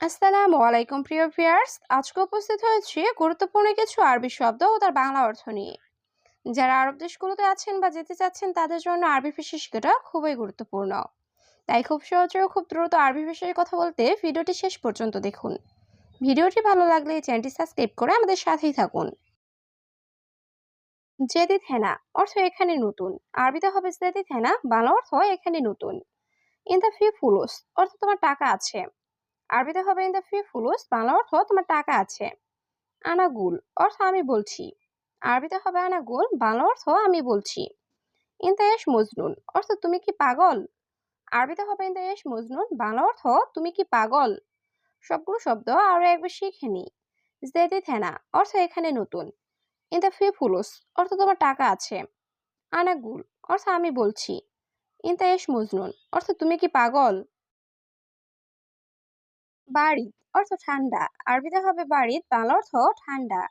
আসসালামু আলাইকুম প্রিয় ভিউয়ার্স, আজকে উপস্থিত হয়েছি গুরুত্বপূর্ণ কিছু আরবি শব্দ ও তার বাংলা অর্থ নিয়ে। যারা আরব দেশগুলোতে আছেন বা যেতে চাচ্ছেন তাদের জন্য আরবি ভাষা শেখাটা খুবই গুরুত্বপূর্ণ। তাই খুব সহজে ও খুব দ্রুত আরবি ভাষায় কথা বলতে ভিডিওটি শেষ পর্যন্ত দেখুন। ভিডিওটি ভালো লাগলে চ্যানেলটি সাবস্ক্রাইব করে আমাদের সাথেই থাকুন। জেদিদ হেনা অর্থ এখানে নতুন। আরবিতে হবে জেদিদ হেনা, বাংলা অর্থ এখানে নতুন। ইন দ্য ফি ফুলুস অর্থ তোমার টাকা আছে। আরবিতে হবে ইন দ্য ফি ফুলুস, বাংলা অর্থ তোমার টাকা আছে। আনাগুল অর্থ আমি বলছি। আরবিতে হবে আনাগুল, বাংলা অর্থ আমি বলছি। ইন্তায়াস মজনুন অর্থ তুমি কি পাগল। আরবিতে হবে ইন্তায়াস মজনুন, বাংলা অর্থ তুমি কি পাগল। সবগুলো শব্দ আরো একবার শিখে নি। জেদি থেনা অর্থ এখানে নতুন। ইনতা ফি ফুলুস অর্থ তোমার টাকা আছে। আনাগুল অর্থ আমি বলছি। ইন্তায়াস মজনুন অর্থ তুমি কি পাগল। বাড়িদ অর্থ ঠান্ডা। আরবিতে হবে বাড়িদ, বাংলা অর্থ ঠান্ডা।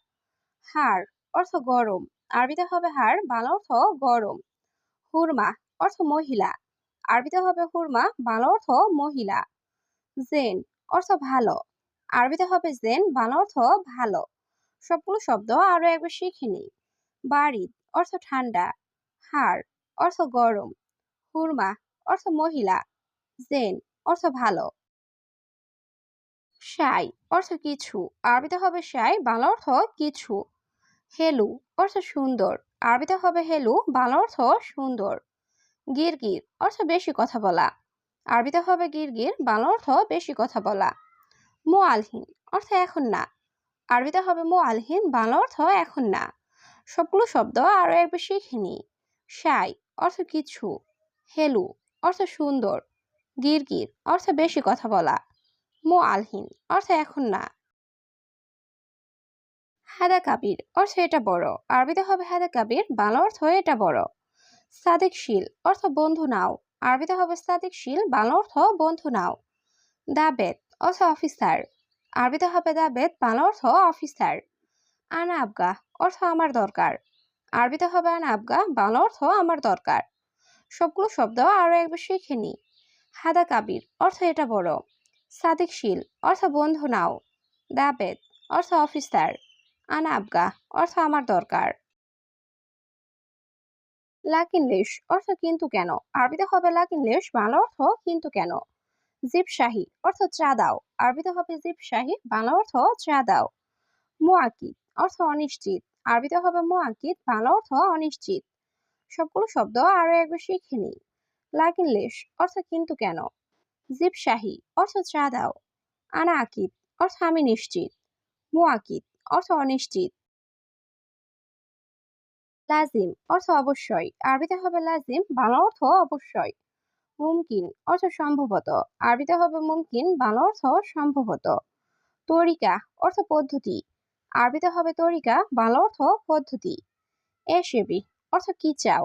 হাড় অর্থ গরম। আরবিতে হবে হাড়, বাংলা অর্থ গরম। হুরমা অর্থ মহিলা। আরবিতে হবে হুরমা, বাংলা অর্থ মহিলা। জেন অর্থ ভালো। আরবিতে হবে জেন, বাংলা অর্থ ভালো। সবগুলো শব্দ আরো একবার শিখে নিই। বাড়িদ অর্থ ঠান্ডা। হাড় অর্থ গরম। হুরমা অর্থ মহিলা। জেন অর্থ ভালো। শাই অর্থ কিছু। আরবিতে হবে শাই, বাংলা অর্থ কিছু। হেলু অর্থ সুন্দর। আরবিতে হবে হেলু, বাংলা অর্থ সুন্দর। গিরগির অর্থ বেশি কথা বলা। আরবিতে হবে গিরগির, বাংলা অর্থ বেশি কথা বলা। মোয়ালহীন অর্থ এখন না। আরবিতে হবে মোয়ালহীন, বাংলা অর্থ এখন না। সবগুলো শব্দ আরো একবার শিখে নিই। শাই অর্থ কিছু। হেলু অর্থ সুন্দর। গিরগির অর্থ বেশি কথা বলা। মোয়ালহীন অর্থ এখন না। হাদা কাবির অর্থ এটা বড়। আরবিতে হবে হাদা কাবির, বাংলা অর্থ এটা বড়। সাদিক শীল অর্থ বন্ধু নাও। আরবিতে হবে সাদিক শীল, বাংলা অর্থ বন্ধু নাও। দাবেত অর্থ অফিসার। আরবিতে হবে দাবেত, বাংলা অর্থ অফিসার। আনা আবগা অর্থ আমার দরকার। আরবিতে হবে আনা আবগা, বাংলা অর্থ আমার দরকার। সবগুলো শব্দ আরো একবার শিখে নি। হাদা কাবির অর্থ এটা বড়। সাদিক শীল অর্থ বন্ধু নাও। দাবেত অর্থ অফিসার। আনা আবগা অর্থ আমার দরকার। লাকিন লেশ অর্থ কিন্তু কেন। আরবিতে হবে লাকিন লেশ, বাংলা অর্থ কিন্তু কেন। জিপ শাহী অর্থ চা দাও। আরবিতে হবে জিপ শাহী, বাংলা অর্থ চা দাও। মুআকিদ অর্থ অনিশ্চিত। আরবিতে হবে মুআকিদ, বাংলা অর্থ অনিশ্চিত। সবগুলো শব্দ আরো একবার শিখে নিই। লাকিন লেশ অর্থ কিন্তু কেন। জিপ শাহী অর্থ চা দাও। আনা আকিদ অর্থ আমি নিশ্চিত। মুআকিদ অর্থ অনিশ্চিত। লাজিম অর্থ অবশ্যই। আরবিতে হবে লাজিম, বাংলা অর্থ অবশ্যই। মুমকিন অর্থ সম্ভবত। আরবিতে হবে মুমকিন, বাংলা অর্থ সম্ভবত। তরিকা অর্থ পদ্ধতি। আরবিতে হবে তরিকা, বাংলা অর্থ পদ্ধতি। এশেবি অর্থ কি চাও।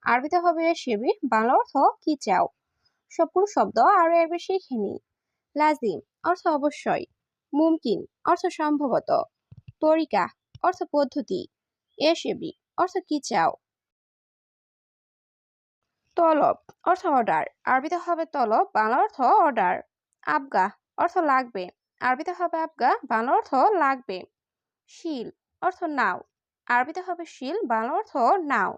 আরবিতে হবে এশেবি, বাংলা অর্থ কি চাও। সবগুলো শব্দ আরো একবার শিখে নিই। লাজিম অর্থ অবশ্যই। মুমকিন অর্থ সম্ভবত। তরিকা অর্থ পদ্ধতি। এশেবি অর্থ কি চাও। তলব অর্থ অর্ডার। আরবিতে হবে তলব, বাংলা অর্থ অর্ডার। আবগা অর্থ লাগবে। আরবিতে হবে আবগা, বাংলা অর্থ লাগবে। শিল অর্থ নাও। আরবিতে হবে শিল, বাংলা অর্থ নাও।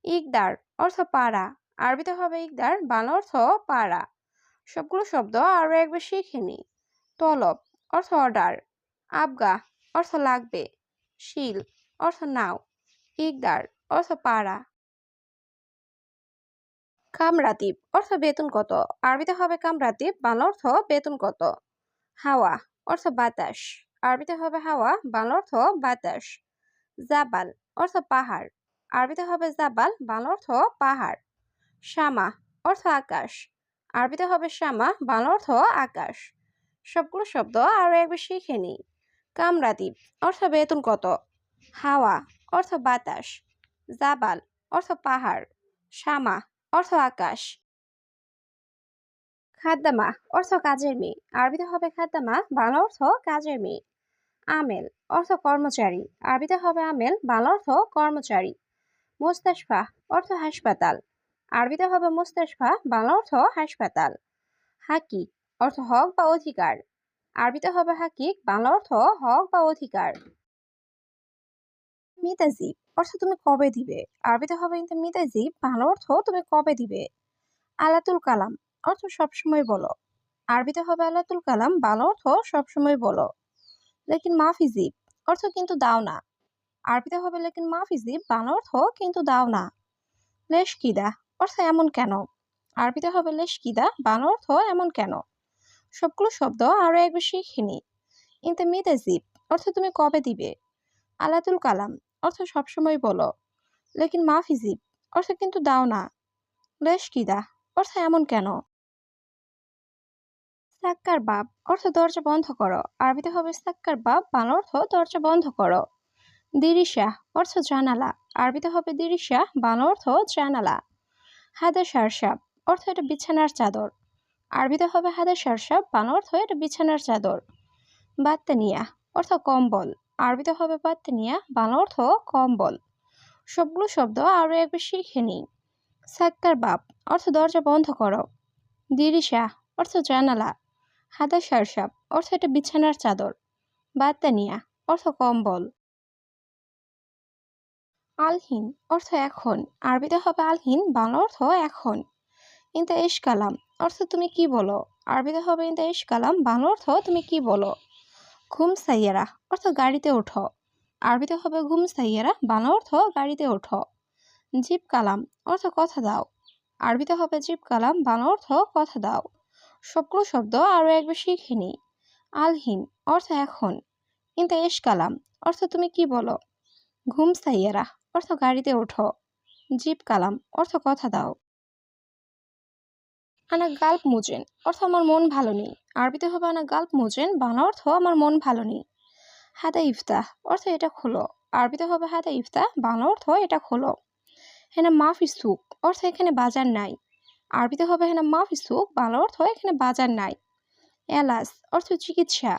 ইকদার অর্থ পারা। আরবিতে হবে ইকদার, বাংলা অর্থ পারা। সবগুলো শব্দ আরো একবার শিখে নি। তলব অর্থ অর্ডার। আবগা অর্থ লাগবে। শিল অর্থ নাও। ইকদার অর্থ পারা। কামরাতিব অর্থ বেতন কত। আরবিতে হবে কামরাতিব, বাংলা অর্থ বেতন কত। হাওয়া অর্থ বাতাস। আরবিতে হবে হাওয়া, বাংলা অর্থ বাতাস। জাবাল অর্থ পাহাড়। আরবিতে হবে জাবাল, বাংলা অর্থ পাহাড়। শামা অর্থ আকাশ। আরবিতে হবে শামা, বাংলা অর্থ আকাশ। সবগুলো শব্দ আরো একবার শিখে নিই। কামরাতিব অর্থ বেতন কত। হাওয়া অর্থ বাতাস। জাবাল অর্থ পাহাড়। শামা অর্থ আকাশ। খাদ্দামা অর্থ কাজের মেয়ে। আরবিতে হবে খাদ্দামা, বাংলা অর্থ কাজের মেয়ে। আমেল অর্থ কর্মচারী। আরবিতে হবে আমেল, বাংলা অর্থ কর্মচারী। মুস্তাশফা অর্থ হাসপাতাল। আরবিতে হবে মুস্তাশফা, বাংলা অর্থ হাসপাতাল। হাকি অর্থ হক বা অধিকার। আরবিতে হবে হাকিক, বাংলা অর্থ হক বা অধিকার। মিতাজিব অর্থ তুমি কবে দিবে। আরবিতে হবে কিন্তু মিতাজিব, বাংলা অর্থ তুমি কবে দিবে। আলাতুল কালাম অর্থ সবসময় বলো। আরবিতে হবে আলাতুল কালাম, বাংলা অর্থ সবসময় বলো। লেকিন মাফিজিব অর্থ কিন্তু দাও না। আরবিতে হবে লেকিন মাফিজিব, বাংলা অর্থ কিন্তু দাও না। লেশ কিদা অর্থ এমন কেন। আরবিতে হবে লেশ কিদা, বাংলা অর্থ এমন কেন। সবগুলো শব্দ আরো একবার শিখে নি। ইনতে মিতাজিব অর্থ তুমি কবে দিবে। আলাতুল কালাম অর্থ সবসময় বলো। লেকিন মাফিজিব অর্থ কিন্তু দাও না। লেশ কিদা অর্থ এমন কেন। সাক্কার বাব অর্থ দরজা বন্ধ করো। আরবিতে হবে সাক্কার বাব, বাংলা অর্থ দরজা বন্ধ করো। দিরিশা অর্থ জানালা। আরবিতে হবে দিরিশা, বাংলা অর্থ জানালা। হাদা সারসাব অর্থ এটা বিছানার চাদর। আরবিতে হবে হাদা সারসাব, বাংলা অর্থ এটা বিছানার চাদর। বাত্তানিয়া অর্থ কম্বল। আরবিতে হবে বাত্তানিয়া, বাংলা অর্থ কম্বল। সবগুলো শব্দ আরো একবার শিখে নিই। সাক্কার বাব অর্থ দরজা বন্ধ করো। দিরিশা অর্থ জানালা। হাদা সারসাব অর্থ এটা বিছানার চাদর। বাত্তানিয়া অর্থ কম্বল। আলহিন অর্থ এখন। আরবিতে হবে আলহিন, বাংলা অর্থ এখন। ইনতা ইশ কালাম অর্থ তুমি কি বলো। আরবিতে হবে ইনতা ইশ কালাম, বাংলা অর্থ তুমি কি বলো। ঘুম সাইয়ারা অর্থ গাড়িতে ওঠো। আরবিতে হবে ঘুম সাইয়ারা, বাংলা অর্থ গাড়িতে ওঠো। জিব কালাম অর্থ কথা দাও। আরবিতে হবে জিব কালাম, বাংলা অর্থ কথা দাও। সবগুলো শব্দ আরো একবার শিখে নি। আলহিন অর্থ এখন। ইনতা ইশ কালাম অর্থ তুমি কি বলো। ঘুম সাইয়ারা অর্থ গাড়িতে ওঠো। জিব কালাম অর্থ কথা দাও। আনা গাল্প মুজেন অর্থ আমার মন ভালো নেই। আরবিতে হবে আনা গাল্প মুজেন, বাংলা অর্থ আমার মন ভালো নেই। হাদা ইফতাহ অর্থ এটা খোলো। আরবিতে হবে হাদা ইফতাহ, বাংলা অর্থ এটা খোলো। হেনা মাফি সুক অর্থ এখানে বাজার নাই। আরবিতে হবে হেনা মাফি সুক, বাংলা অর্থ এখানে বাজার নাই। এলাস অর্থ চিকিৎসা।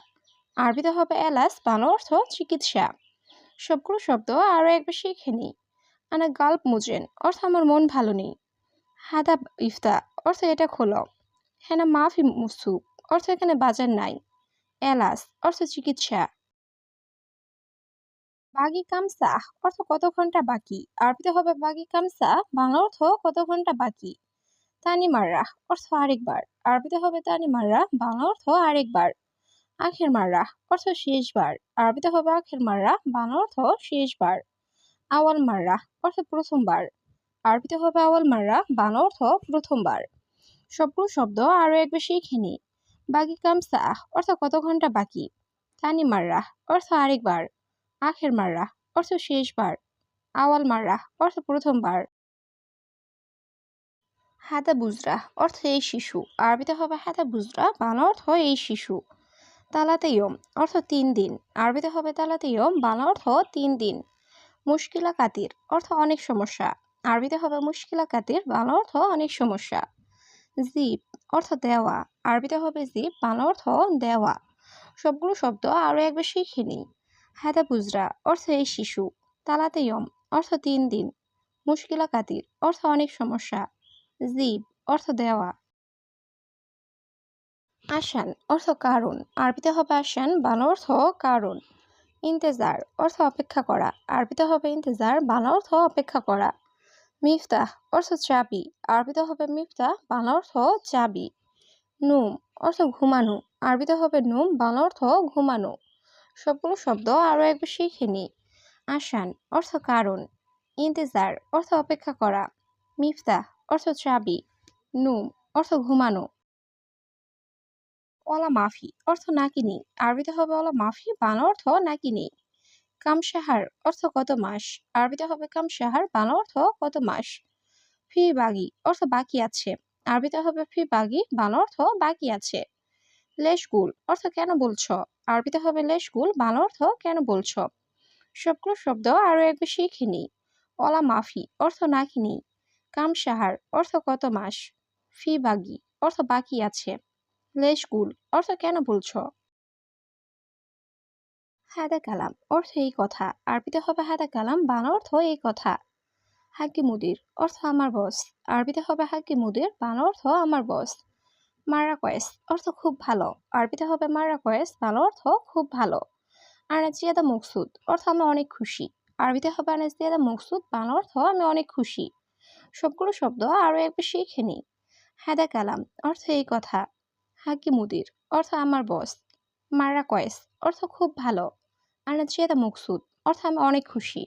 আরবিতে হবে এলাস, বাংলা অর্থ চিকিৎসা। সবগুলো শব্দ আরো একবার শিখে নিই। আনা গাল্প মুজেন অর্থ আমার মন ভালো নেই। হাদা ইফতা অর্থ এটা খোলো। হেনা মাফি মুসুক অর্থ এখানে বাজার নাই। এলাস অর্থ চিকিৎসা। বাগি কামসা অর্থ কত ঘন্টা বাকি। আরবিতে হবে বাগি কামসা, বাংলা অর্থ কত ঘন্টা বাকি। তানি মাররা অর্থ আরেকবার। আরবিতে হবে তানি মাররা, বাংলা অর্থ আরেকবার। আখের মাররা অর্থ শেষবার। আরবিতে হবে আখের মাররা, বাংলা অর্থ শেষবার। আওয়াল মাররা অর্থ প্রথমবার। আরবিতে হবে আওয়াল মাররা, বাংলা অর্থ প্রথমবার। সবগুলো শব্দ আরো একবার শিখে নি। বাকি কামসা অর্থ কত ঘন্টা বাকি। তানি মাররা অর্থ আরেকবার। আখের মাররা অর্থ শেষবার। আওয়াল মাররা অর্থ প্রথমবার। হাদা বুজরা অর্থ এই শিশু। আরবিতে হবে হাদা বুজরা, বাংলা অর্থ এই শিশু। তালাতে ইয়ম অর্থ 3 দিন। আরবিতে হবে তালাতে ইয়ম, বাংলা অর্থ 3 দিন। মুশকিলা কাতির অর্থ অনেক সমস্যা। আরবিতে হবে মুশকিলা কাতির, বাংলা অর্থ অনেক সমস্যা। জিপ অর্থ দেওয়া। আরবিতে হবে জিপ, বাংলা অর্থ দেওয়া। সবগুলো শব্দ আরো একবার শিখে নিই। হাদা বুজরা অর্থ এই শিশু। তালাতে ইয়ম অর্থ 3 দিন। মুশকিলা কাতির অর্থ অনেক সমস্যা। জিব অর্থ দেওয়া। আসান অর্থ কারণ। আরবিতে হবে আসান, বাংলা অর্থ কারণ। ইন্তেজার অর্থ অপেক্ষা করা। আরবিতে হবে ইন্তেজার, বাংলা অর্থ অপেক্ষা করা। মিফতাহ অর্থ চাবি। আরবিতে হবে মিফতাহ, বাংলা অর্থ চাবি। নুম অর্থ ঘুমানো। আরবিতে হবে নুম, বাংলা অর্থ ঘুমানো। সবগুলো শব্দ আরো একবার শিখে নি। আসান অর্থ কারণ। ইন্তেজার অর্থ অপেক্ষা করা। মিফতাহ অর্থ চাবি। নুম অর্থ ঘুমানো। অলা মাফি অর্থ নাকিনি। আরবিতে হবে অলা মাফি, বাংলা অর্থ নাকিনি। কামসাহার অর্থ কত মাস। আরবিতে হবে কামসাহার, বাংলা অর্থ কত মাস। ফি বাগি অর্থ বাকি আছে। আরবিতে হবে ফি বাগি, বাংলা অর্থ বাকি আছে। লেশগুল অর্থ কেন বলছো। আরবিতে হবে লেশগুল, বাংলা অর্থ কেন বলছো। সবগুলো শব্দ আরো একবার শিখে নি। অলা মাফি অর্থ নাকিনি। কামসাহার অর্থ কত মাস। ফি বাগি অর্থ বাকি আছে। লেশগুল অর্থ কেন বলছো। হাদা কালাম অর্থ এই কথা। আরবিতে হবে হাদা কালাম, বাংলা অর্থ এই কথা। হাকি মুদির অর্থ আমার বস। আরবিতে হবে হাকি মুদির, বাংলা অর্থ আমার বস। মাররা কয়েস অর্থ খুব ভালো। আরবিতে হবে মাররা কয়েস, বাংলা অর্থ খুব ভালো। আনা জিয়াদা মকসুদ অর্থ আমি অনেক খুশি। আরবিতে হবে আনা জিয়াদা মকসুদ, বাংলা অর্থ আমি অনেক খুশি। সবগুলো শব্দ আরো একবার শিখে নিই। হাদা কালাম অর্থ এই কথা। হাকি মুদির অর্থ আমার বস। মাররা কয়েস অর্থ খুব ভালো। আনা জিয়াদা মকসুদ অর্থ আমি অনেক খুশি।